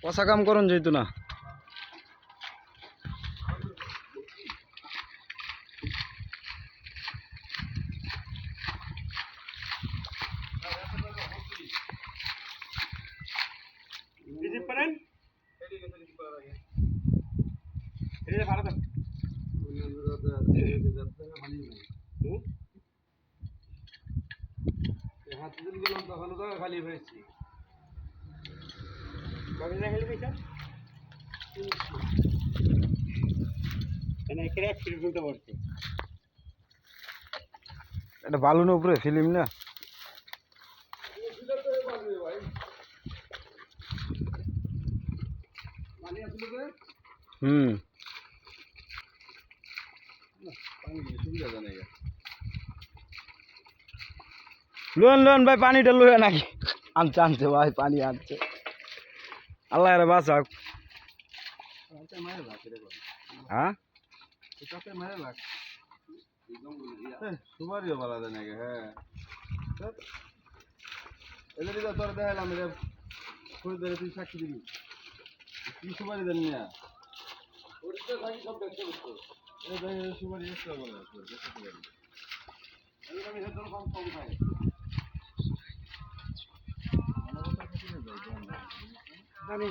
পচা কাম করুন যেত না। খালি হয়েছে এটা বালুনের উপরে ফিল্ম না। হুম লোন লোন ভাই পানিটা লোয়ে নাকি আনছে আনছে ভাই পানি আনছে। আল্লাহ রে বাঁচাক। হ্যাঁ সুপারিও বলা যায় নাকি? হ্যাঁ এদের দিকে তোর দেখালাম এটা খরিদ্দারে তুই সাক্ষী দিবি কি সুপারি দেন না সুপারি এক্সট্রা বলে আমি কম খাই জানি